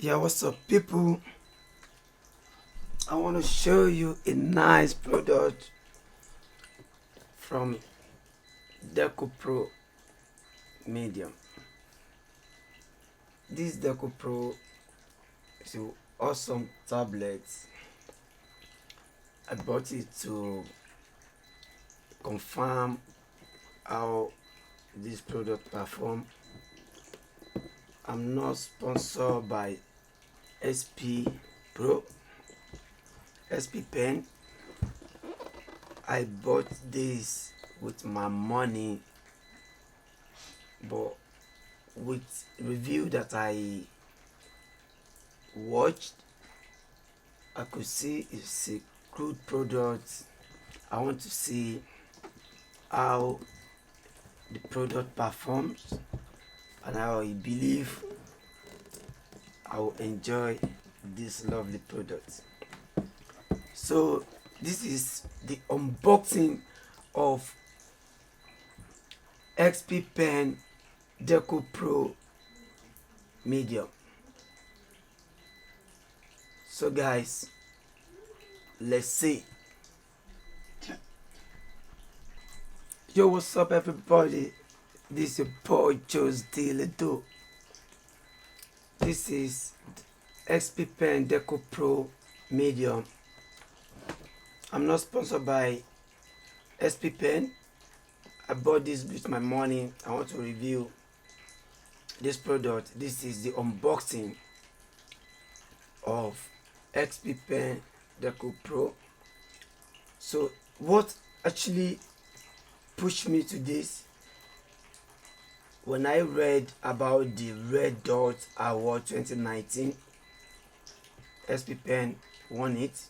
Yeah, what's up, people? I want to show you a nice product from Deco Pro Medium. This Deco Pro is an awesome tablet. I bought it to confirm how this product perform. I'm not sponsored by SP Pro, SP Pen. I bought this with my money, but with review that I watched, I could see it's a good product. I want to see how the product performs and how I believe I will enjoy this lovely product. So this is the unboxing of XP Pen Deco Pro Medium. So guys, let's see. Yo, what's up everybody? This is your boy Joe's Deco. This is XP Pen Deco Pro Medium. I'm not sponsored by SP Pen. I bought this with my money. I want to review this product. This is the unboxing of XP Pen Deco Pro. So what actually pushed me to this? When I read about the Red Dot Award 2019, SP Pen won it.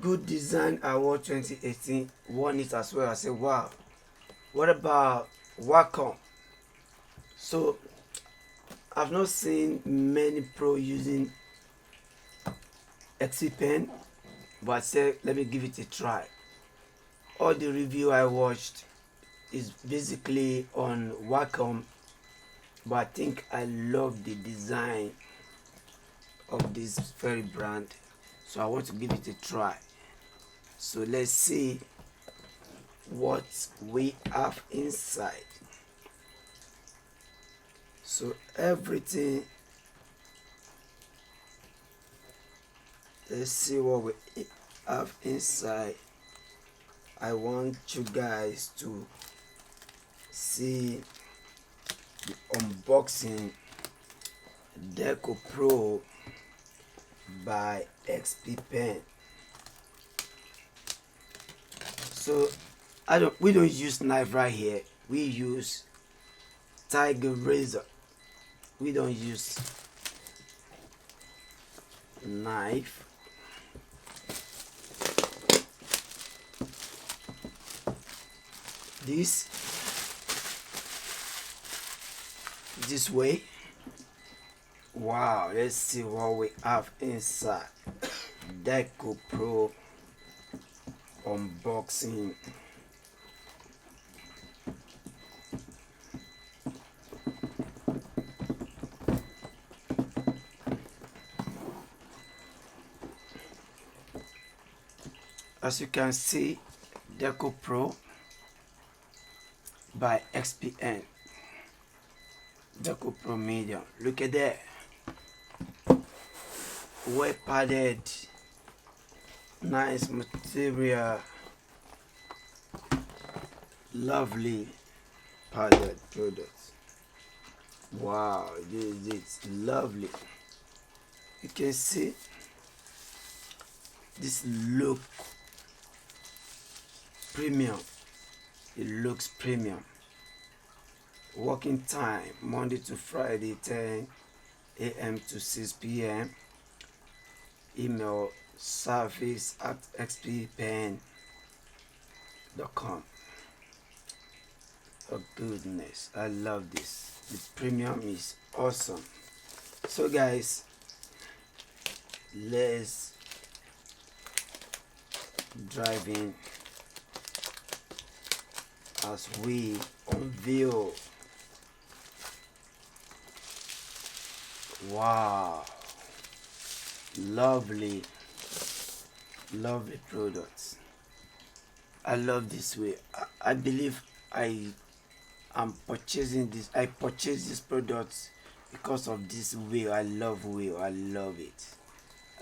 Good Design Award 2018 won it as well. I said, wow, what about Wacom? So I've not seen many pro using XP Pen, but I said, let me give it a try. All the review I watched is basically on Wacom, but I think I love the design of this very brand, so I want to give it a try. So let's see what we have inside. So everything, let's see what we have inside. I want you guys to see the unboxing Deco Pro by XP Pen. So we don't use knife right here. We use tiger razor. We don't use knife. This way. Wow, let's see what we have inside. Deco Pro unboxing. As you can see, Deco Pro by XPN. Deco Pro Medium. Look at that. Well padded, nice material, lovely padded product. Wow, this is lovely. You can see this look premium. It looks premium. Working time Monday to Friday 10 a.m. to 6 p.m. Email service@xppen.com. Oh goodness, I love this. The premium is awesome. So guys, let's drive in as we unveil Wow, lovely, lovely products. I love this way. I believe I am purchasing this. I purchased this product because of this wheel. I love wheel. I love it.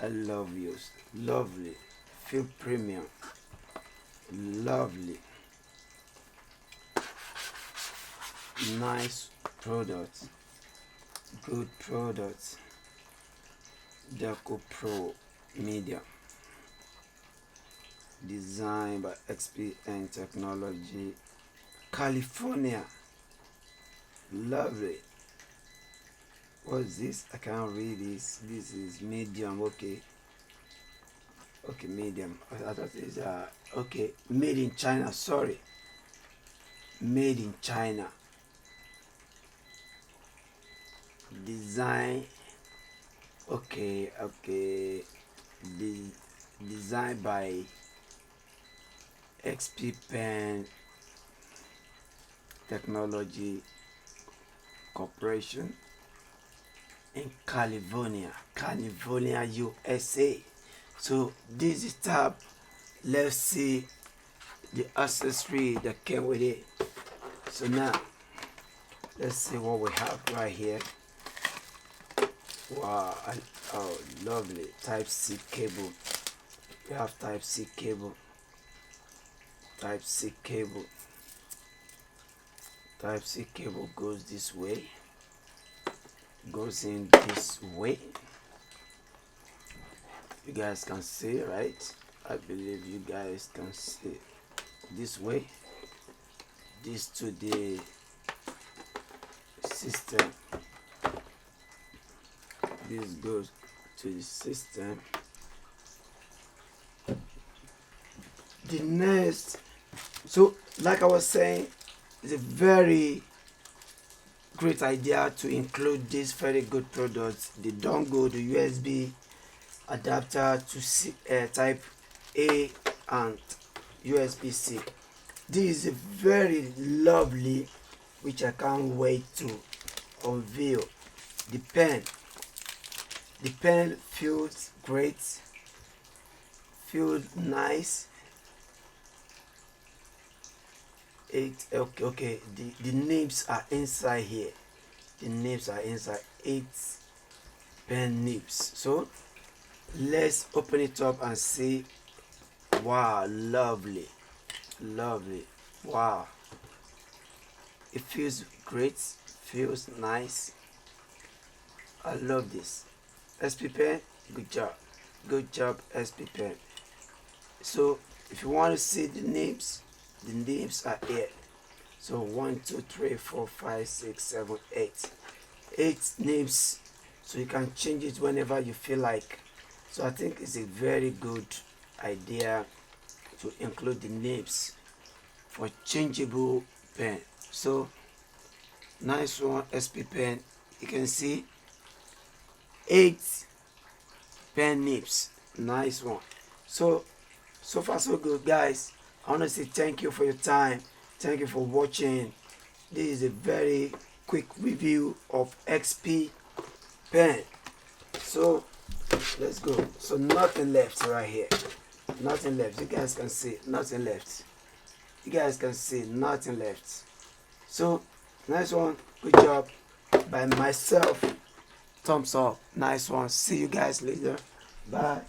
I love wheels. Lovely. Feel premium. Lovely. Nice product. Good product. Deco Pro Media. Designed by XPN Technology, California. Lovely. What's this? I can't read this. This is medium. Okay. Okay, medium. I thought it's okay. Made in China. Sorry. Made in China. Design. Okay. Okay. Designed by XP Pen Technology Corporation in California, USA. So this is tab. Let's see the accessory that came with it. So now let's see what we have right here. Wow, oh lovely. Type C cable. We have Type C cable. Type C cable. Type C cable goes this way. Goes in this way. You guys can see, right? I believe you guys can see this way. This to the system. This goes to the system. The next, so like I was saying, it's a very great idea to include these very good products: the dongle, the USB adapter to C, type A and USB-C. This is very lovely, which I can't wait to unveil. The pen. The pen feels great, feels nice. Okay. The names are inside here. The names are inside. 8 pen nibs. So let's open it up and see. Wow, lovely, lovely. Wow, it feels great, feels nice. I love this. SP Pen, good job SP Pen. So if you want to see the names are here. So 1 2 3 4 5 6 7 8 names, so you can change it whenever you feel like. So I think it's a very good idea to include the names for changeable pen. So nice one, SP Pen. You can see 8 pen nibs. Nice one. So far so good, guys. I want to say thank you for your time. Thank you for watching. This is a very quick review of XP Pen. So let's go. So nothing left right here. Nothing left. You guys can see nothing left. You guys can see nothing left. So nice one. Good job by myself. Thumbs up. Nice one. See you guys later. Bye.